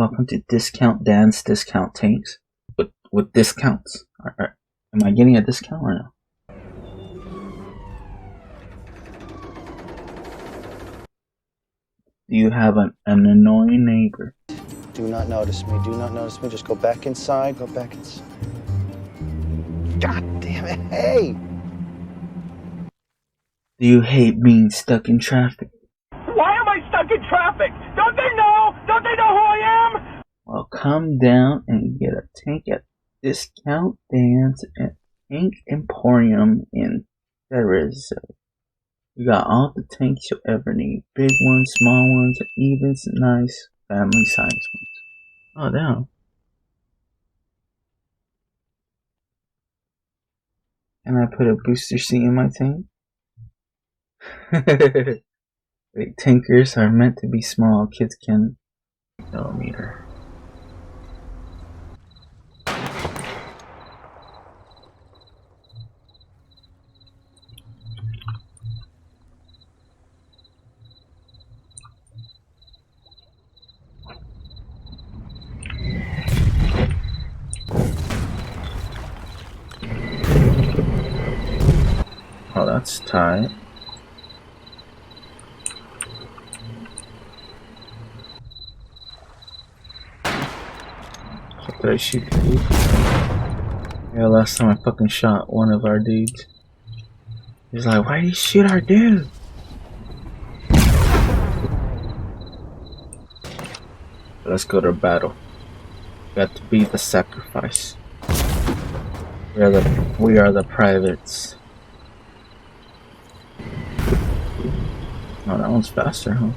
Welcome to Discount Dan's Discount Tanks. With discounts. Am I getting a discount or no? Do you have an annoying neighbor? Do not notice me. Do not notice me. Just go back inside. Go back inside. God damn it. Hey! Do you hate being stuck in traffic? Why am I stuck in traffic? Don't they know? Don't they know who I am? Well, come down and get a tank at Discount Dan's Tank Emporium in Cerezo. We got all the tanks you'll ever need. Big ones, small ones, and even some nice family size ones. Oh, damn. Can I put a booster seat in my tank? Wait, tankers are meant to be small. Kids can millimeter. Oh, that's tight. Did I shoot the dude? Yeah, last time I fucking shot one of our dudes. He's like, why did you shoot our dude? Let's go to battle. Got to be the sacrifice. We are the privates. Oh, that one's faster, huh?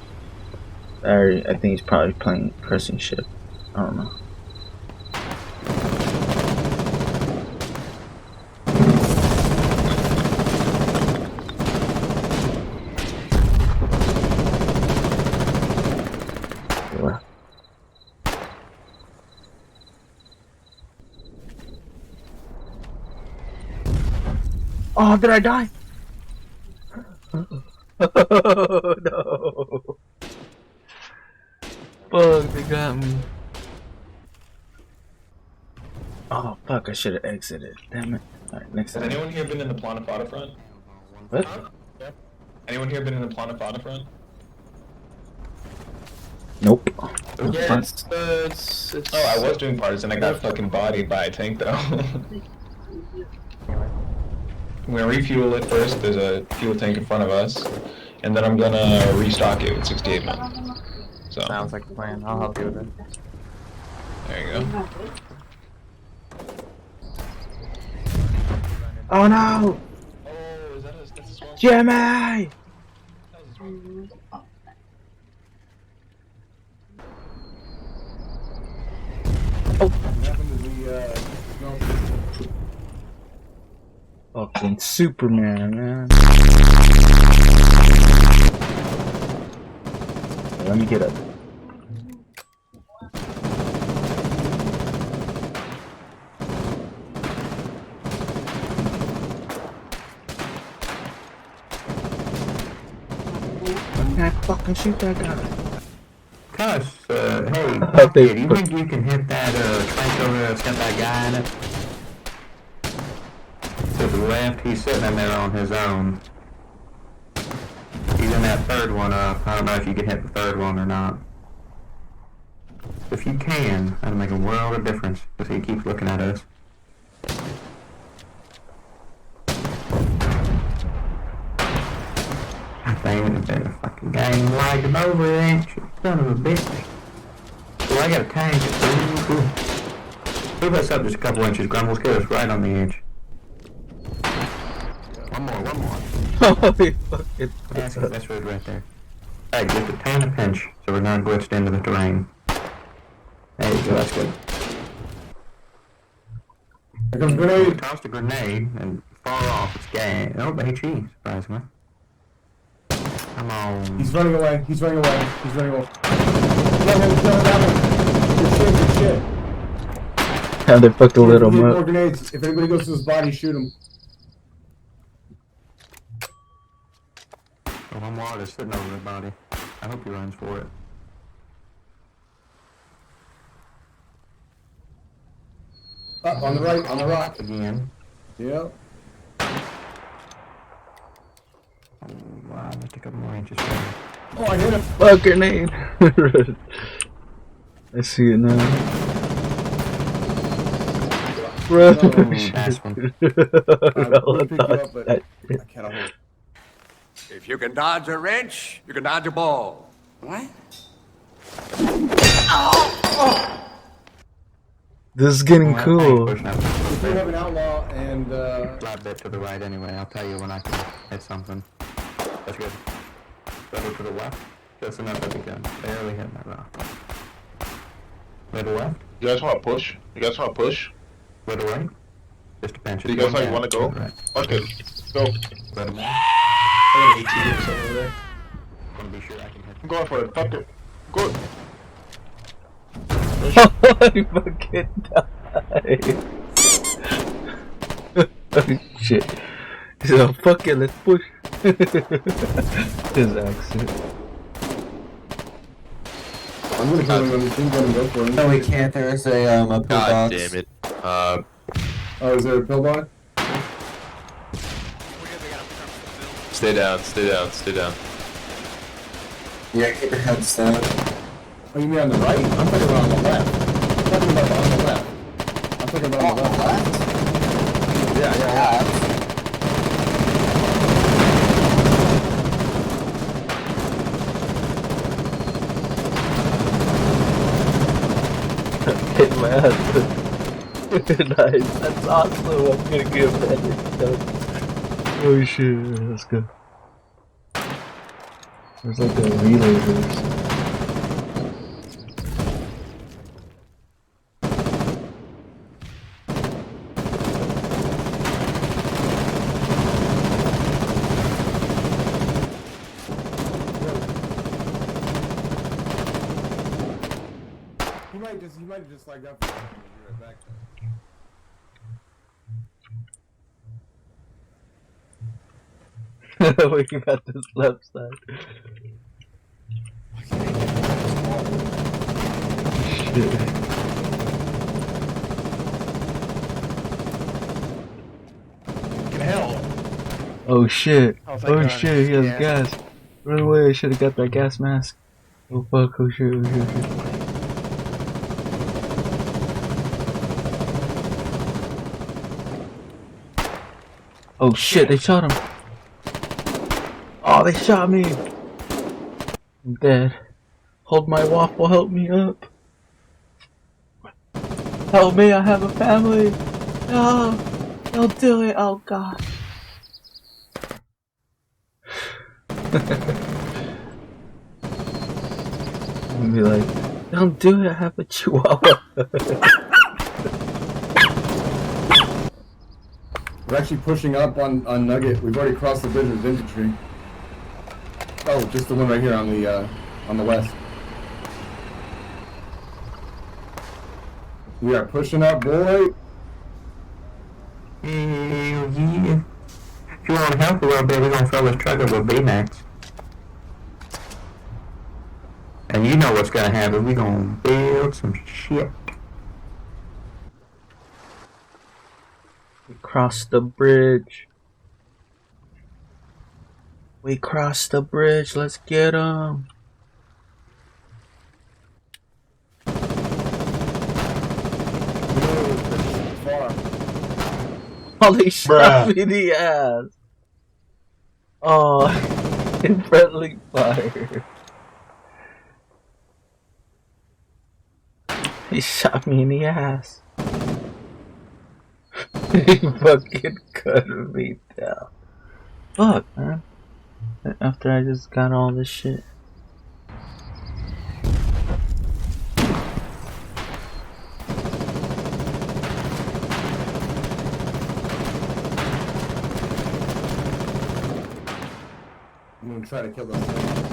I think he's probably pressing ship. I don't know. Oh, did I die? Oh, no. Fuck, they got me. Oh, fuck, I should have exited. Damn it. Alright, next time. Has anyone here been in the Planafada front? What? Yeah. Anyone here been in the Planafada front? Nope. Yeah, it's... Oh, I was doing parts and I got fucking bodied by a tank though. I'm gonna refuel it first, there's a fuel tank in front of us, and then I'm gonna restock it with 68 men. So. Sounds like a plan, I'll help you with it. There you go. Oh no! Oh, is that that's a small... Jimmy! Fucking Superman, man. Let me get up. Can I fucking shoot that guy? Cuss, hey, Oh, do you think you can hit that, tank over there that's got that guy in it? To the left, he's sitting in there on his own. He's in that third one up. I don't know if you can hit the third one or not. If you can, that'll make a world of difference, because he keeps looking at us. I think the fucking game lagged him over there, son of a bitch. So I got a tank. Move us up just a couple inches, Grumbles. Get us right on the edge. One more. Holy fucking. That's road right there. Hey, just a tan a pinch, so we're not glitched into the terrain. There you go, that's good. Here comes a grenade. Tossed a grenade, and far off, it's gas. Oh, but he cheats, surprisingly. Come on. He's running away. He's running away. Let him kill that one. Good shit. How they fucked a little more much. grenades. If anybody goes to his body, shoot him. Oh, one more is sitting over the body. I hope he runs for it. Up on the right, on the rock. Again. Yep. Oh, wow, just a couple more inches. Oh, I hit him. Fuck grenade. I see it now. Bro, Nice one. We'll pick you up, but I cannot hold. If you can dodge a wrench, you can dodge a ball. What? this is getting cool. Pushing up. If you have an outlaw and Flat bit to the right anyway. I'll tell you when I can hit something. That's good. Better to the left. Just enough that we can barely hit that rock. Middle left. You guys want to push? You guys want to push? Middle right. Just a pinch. Do you guys like want to go? Right. Okay, go. Let him in. I got ATs over there. Want to be sure I can hit. I'm going for it. Fuck it. Go. I fucking died. Oh shit. So fuck it, let's push. His accent. I'm gonna kill him. I'm gonna go for him. No, we can't. There is a pill God box. damn it. Oh, is there a pill box? Stay down, stay down, stay down. Yeah, keep your heads down. Oh, you mean on the right? I'm talking about on the left. I'm talking about on the left. I'm talking about on the left. Yeah. Hit my husband. Nice, that's awesome. I'm gonna give that. Oh shit, let's go. There's like a relay race. He might just like up. Be right back. We got this left side. Shit. Hell. Oh shit. Oh, thank Oh God. shit, he has Yeah. gas. Run away, I should have got that gas mask. Oh fuck, oh shit, oh shit, oh shit. Oh shit, they shot him. Oh, they shot me. I'm dead. Hold my waffle, help me up. Help me, I have a family. No, don't do it, oh god. I'm gonna be like, don't do it, I have a chihuahua. We're actually pushing up on Nugget. We've already crossed the bridge with infantry. Oh, just the one right here on the west. We are pushing up, boy. Yeah. If you want to help a little bit, we're gonna fill this truck up with B-Max. And you know what's gonna happen. We're gonna build some shit. We crossed the bridge. We crossed the bridge, let's get 'em. Oh, they shot me in the ass. Oh, in friendly fire. He shot me in the ass. He fucking cut me down. Fuck, man. After I just got all this shit. I'm gonna try to kill those things.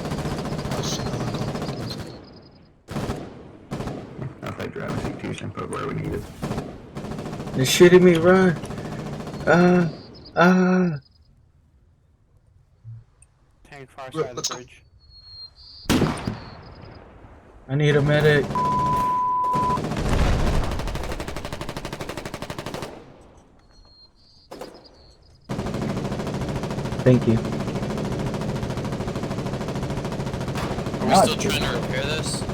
I'll play driver's seat too and put where we need it. They're shooting me, run! Tank far side of the bridge. I need a medic. Thank you. Are we Now still it's good. trying to repair this?